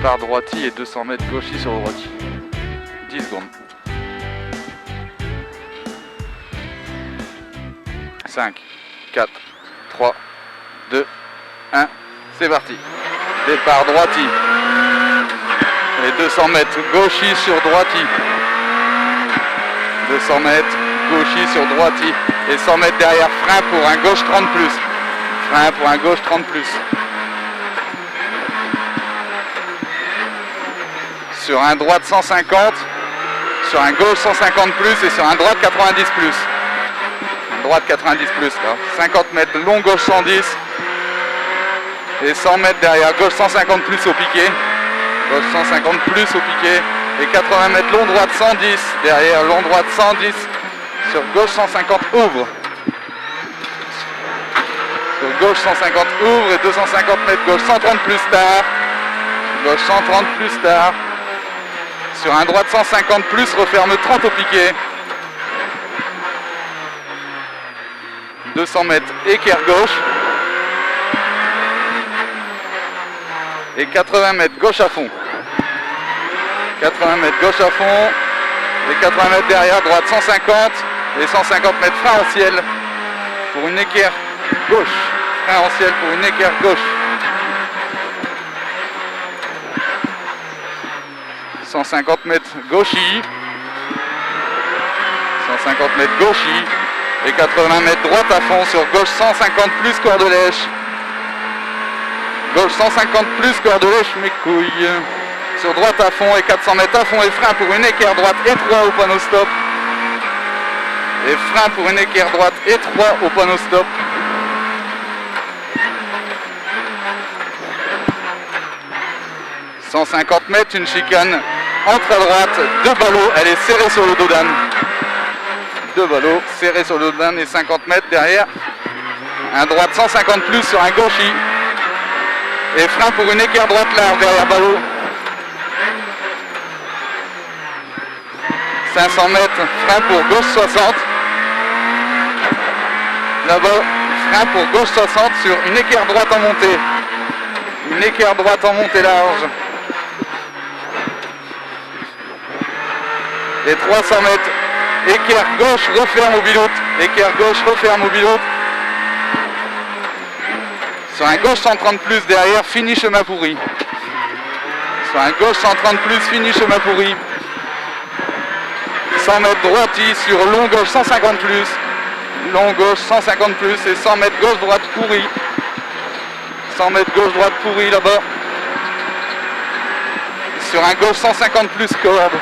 départ droiti et 200 mètres gauchi sur droiti. 10 secondes. 5, 4, 3, 2, 1, c'est parti. Départ droiti. Et 200 mètres gauchi sur droiti. 200 mètres gauchi sur droiti. Et 100 mètres derrière, frein pour un gauche 30 plus. Frein pour un gauche 30 plus. Sur un droite 150. Sur un gauche 150 plus et sur un droite 90 plus. Un droite 90 plus là. 50 mètres long gauche 110. Et 100 mètres derrière, gauche 150 plus au piqué. Gauche 150 plus au piqué. Et 80 mètres long droite 110. Derrière, long droite 110. Sur gauche 150 ouvre. Sur gauche 150 ouvre et 250 mètres gauche 130 plus tard. Gauche 130 plus tard. Sur un droite 150 plus, referme 30 au piqué. 200 mètres équerre gauche. Et 80 mètres gauche à fond. 80 mètres gauche à fond. Et 80 mètres derrière, droite 150. Et 150 mètres frein en ciel pour une équerre gauche. Frein en ciel pour une équerre gauche. 150 mètres gauchi. 150 mètres gauchi. Et 80 mètres droite à fond sur gauche 150 plus corde lèche. Gauche 150 plus corde lèche, mes couilles. Sur droite à fond et 400 mètres à fond et frein pour une équerre droite étroit au panneau stop. Et frein pour une équerre droite étroit au panneau stop. « 150 mètres, une chicane entre à droite, 2 ballots, elle est serrée sur le dos d'âne. 2 ballots serrés sur le dos d'âne et 50 mètres derrière. Un droite 150 plus sur un gauchi. Et frein pour une équerre droite large derrière ballot. 500 mètres, frein pour gauche 60. Là-bas, frein pour gauche 60 sur une équerre droite en montée. Une équerre droite en montée large. Et 300 mètres, équerre gauche, referme au biloute. Équerre gauche, referme au biloute. Sur un gauche 130 plus derrière, fini chemin pourri. Sur un gauche 130 plus, fini chemin pourri. 100 mètres droiti sur long gauche 150 plus. Long gauche 150 plus et 100 mètres gauche droite pourri. 100 mètres gauche droite pourri là-bas. Sur un gauche 150 plus corde.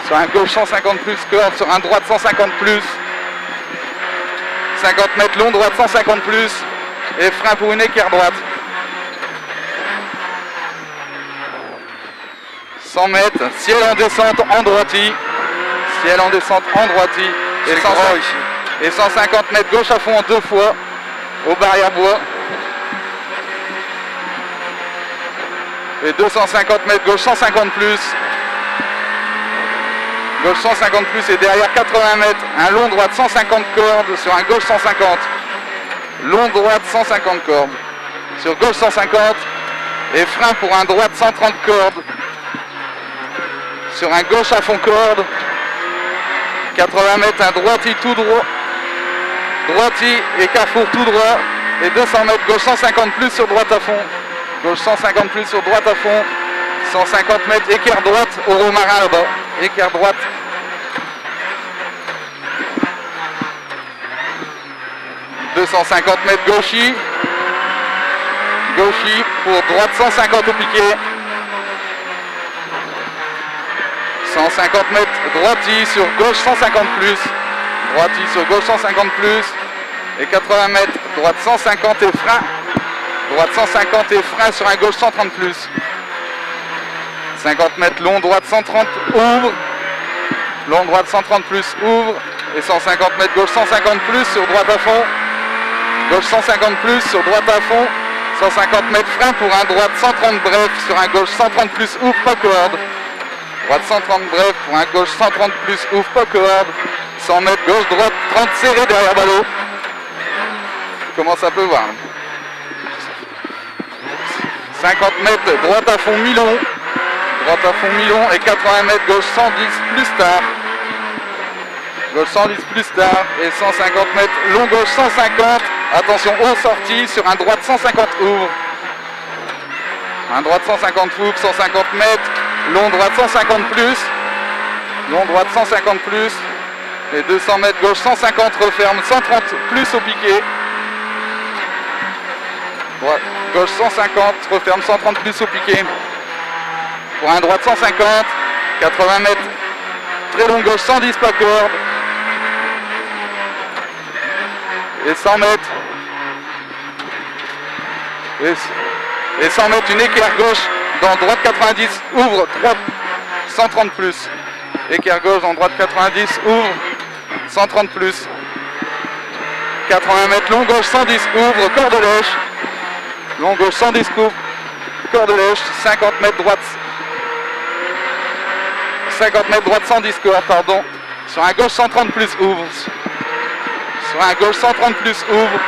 Sur un gauche 150 plus corde. Sur un droite 150 plus. 50 mètres long droite 150 plus. Et frein pour une équerre droite. 100 mètres, ciel en descente en droiti. Ciel en descente en droiti. Et 150 mètres gauche à fond en 2 fois. Au barrière bois. Et 250 mètres gauche 150 plus. Gauche 150 plus et derrière 80 mètres. Un long droite 150 cordes sur un gauche 150. Long droite 150 cordes. Sur gauche 150. Et frein pour un droite 130 cordes. Sur un gauche à fond corde. 80 mètres, un droiti tout droit. Droiti et carrefour tout droit. Et 200 mètres gauche 150 plus sur droite à fond. Gauche 150 plus sur droite à fond. 150 mètres équerre droite au romarin là-bas. Équerre droite. « 250 mètres gauchi. Gauchi pour droite 150 au piqué. 150 mètres droiti sur gauche 150 plus. Droiti sur gauche 150 plus. Et 80 mètres droite 150 et frein. Droite 150 et frein sur un gauche 130 plus. 50 mètres long droite 130 ouvre. Long droite 130 plus ouvre. Et 150 mètres gauche 150 plus sur droite à fond. Gauche 150 plus sur droite à fond. 150 mètres frein pour un droite 130 bref sur un gauche 130 plus ouvre pas corde. Droite 130 bref pour un gauche 130 plus ouvre pas corde. 100 mètres gauche droite 30 serré derrière ballot. Comment ça peut voir? 50 mètres, droite à fond Milon. Droite à fond Milon et 80 mètres, gauche 110 plus tard. Gauche 110 plus tard et 150 mètres, long gauche 150. Attention aux sorties sur un droite 150 ouvre. Un droite 150 ouvre, 150 mètres, long droite 150 plus. Long droite 150 plus. Et 200 mètres, gauche 150 referme, 130 plus au piqué. Droite, gauche 150, referme 130 plus au piqué. Pour un droite 150, 80 mètres, très long gauche 110 pas corde. Et 100 mètres. Et 100 mètres, une équerre gauche dans droite 90, ouvre, droite 130 plus. Équerre gauche dans droite 90, ouvre, 130 plus. 80 mètres, long gauche 110, ouvre, corde lèche. Long gauche 110 coupe, corde lèche, 50 mètres droite. 50 mètres droite 110 corde, pardon. Sur un gauche 130 plus, ouvre. Sur un gauche 130 plus, ouvre.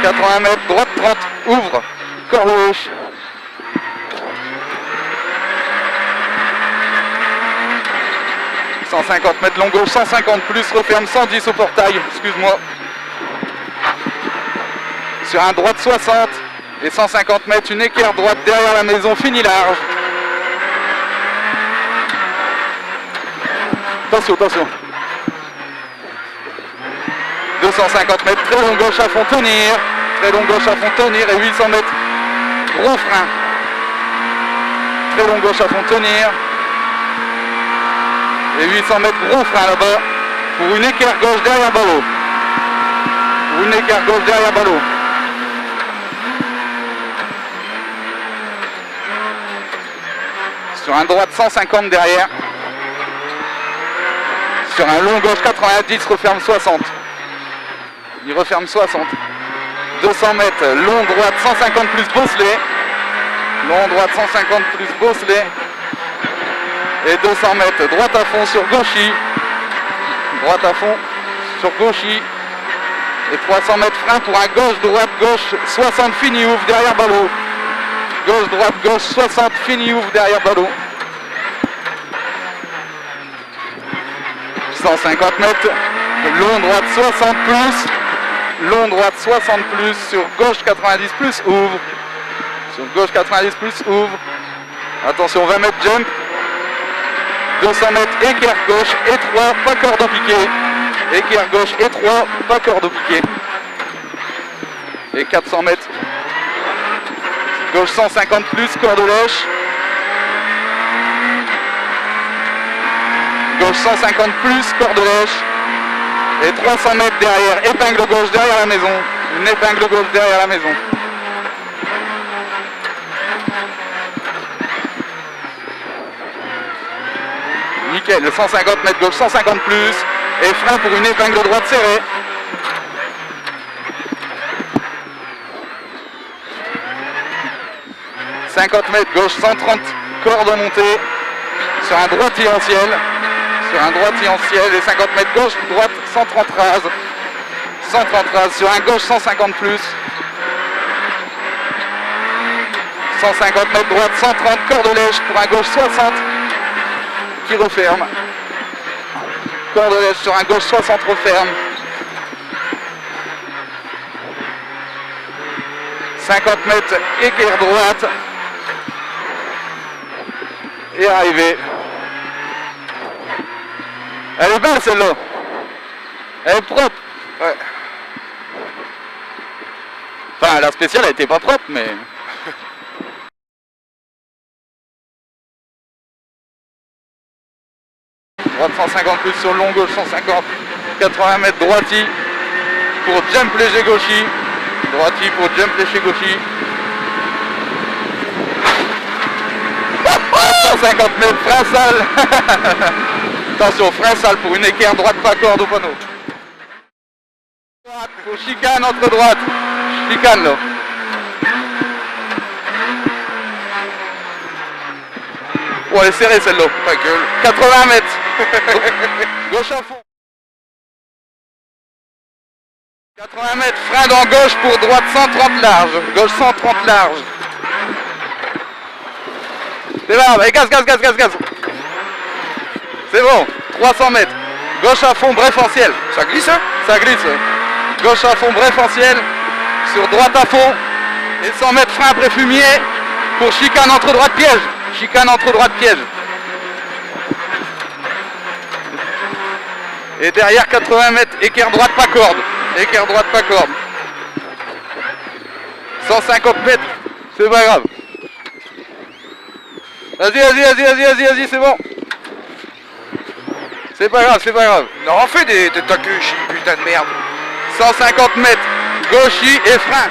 80 mètres, droite 30, ouvre. Corde lèche. « 150 mètres long gauche, 150 plus, referme 110 au portail, excuse-moi. Sur un droite 60 et 150 mètres, une équerre droite derrière la maison, fini large. Attention, attention. 250 mètres, très long gauche à fond, tenir. Très long gauche à fond, tenir et 800 mètres, gros frein. Très long gauche à fond, tenir. Et 800 mètres, gros frein là-bas. Pour une équerre gauche derrière ballot. Pour une équerre gauche derrière ballot. Sur un droite 150 derrière. Sur un long gauche 90, referme 60. Il referme 60. 200 mètres, long droite 150 plus bosselet. Long droite 150 plus bosselet. Et 200 mètres, droite à fond sur gauchy. Droite à fond sur gauchy. Et 300 mètres frein pour un gauche, droite, gauche, 60 fini ouvre derrière ballot. Gauche, droite, gauche, 60 fini ouvre derrière ballot. 150 mètres, long droite 60 plus. Long droite 60 plus sur gauche 90 plus ouvre. Sur gauche 90 plus ouvre. Attention 20 mètres jump. 200 mètres équerre gauche étroit, pas corde au piqué. Équerre gauche étroit, pas corde au piqué. Et 400 mètres. Gauche 150 plus, corde lèche. Gauche 150 plus, corde lèche. Et 300 mètres derrière, épingle gauche derrière la maison. Une épingle gauche derrière la maison. Nickel, 150 mètres gauche, 150 plus. Et frein pour une épingle droite serrée. « 50 mètres gauche, 130 corde montée. Sur un droitier en ciel. Sur un droitier en ciel. Et 50 mètres gauche, droite, 130 rases. 130 rases. Sur un gauche, 150 plus. 150 mètres droite, 130 corde lèche pour un gauche 60 qui referme. Corde lèche sur un gauche 60 referme. 50 mètres équerre droite. Et arrivé. Elle est belle celle-là. Elle est propre. Ouais. Enfin la spéciale elle était pas propre mais. Droite 150 plus sur long gauche 150. 80 mètres droiti pour jump léger gauchy. Droiti pour jump léger gauchy. 150 mètres frein sale. Attention, frein sale pour une équerre droite pas corde au panneau. Droite pour chicane entre droite. Chicane là. Oh elle est serrée celle-là. Ta gueule. 80 mètres. Gauche à fond. 80 mètres, frein dans gauche pour droite 130 large. Gauche 130 large. C'est là, allez, gaz. C'est bon, 300 mètres. Gauche à fond, préférentiel. Ça glisse, hein? Ça glisse, ouais. Gauche à fond, préférentiel. Sur droite à fond. Et 100 mètres frein après fumier. Pour chicane entre droite piège. Chicane entre droite piège. Et derrière 80 mètres, équerre droite pas corde. Équerre droite pas corde. 150 mètres, c'est pas grave. Vas-y, c'est bon. C'est pas grave. Non, on fait des Takushi, putain de merde. 150 mètres, gauchis et frein.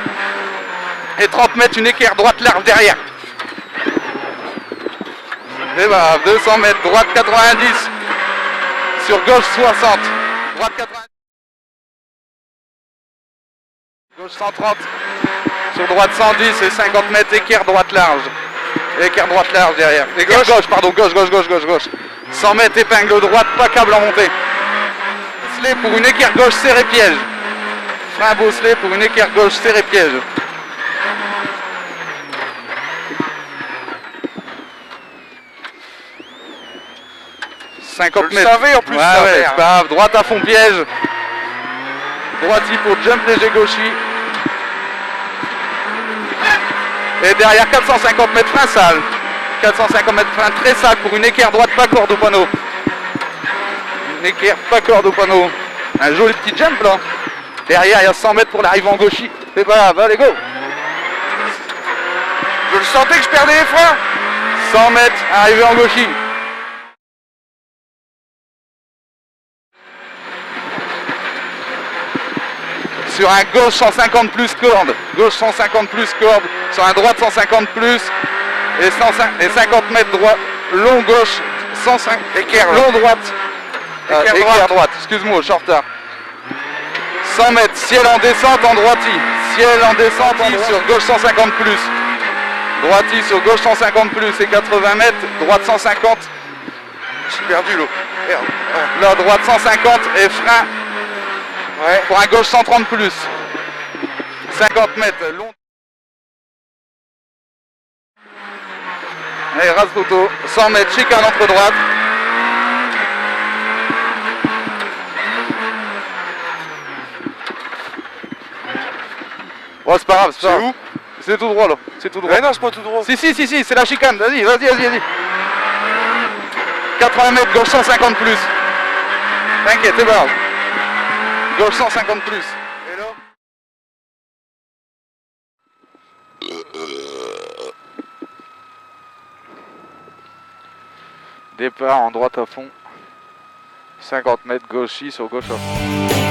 Et 30 mètres, une équerre droite large derrière. C'est pas grave, 200 mètres, droite 90. Sur gauche 60. Droite 90. Gauche 130. Sur droite 110 et 50 mètres, équerre droite large. Équerre droite large derrière. Et gauche, gauche. 100 mètres, épingle droite, pas câble en montée. Bosselet pour une équerre gauche, serré piège. Frein bosselet pour une équerre gauche, serré piège. Je 50 le mètres. savais en plus, Ouais, ça, ouais, merde. c'est pas grave. Droite à fond piège. Droiti pour jump léger gauchi. Et derrière 450 mètres frein sale. 450 mètres frein très sale pour une équerre droite pas corde au panneau. Une équerre pas corde au panneau. Un joli petit jump là. Derrière il y a 100 mètres pour l'arrivée en gauchi. C'est pas grave, allez go. Je le sentais que je perdais les freins. 100 mètres, arrivée en gauchi. Sur un gauche 150 plus corde, gauche 150 plus corde, sur un droite 150 plus et 50 mètres droite, long gauche, 105, Équerre, long droite, Équerre droite, excuse-moi, je suis en retard. 100 mètres, ciel en descente en droiti, ciel en descente sur gauche 150 plus, droiti sur gauche 150 plus et 80 mètres, droite 150, j'ai perdu l'eau. Merde. là droite 150 et frein. Ouais. Pour un gauche 130 plus. 50 mètres long. Allez, rase photo. 100 mètres, chicane entre droite. Oh, c'est pas grave, c'est pas C'est grave. où? C'est tout droit là. C'est tout droit. Ouais, non, c'est pas tout droit. Si, c'est la chicane. Vas-y. 80 mètres, gauche 150 plus. T'inquiète, c'est pas grave. Gauche 150 plus. Et là départ en droite à fond. 50 mètres gauchis sur gauche à fond.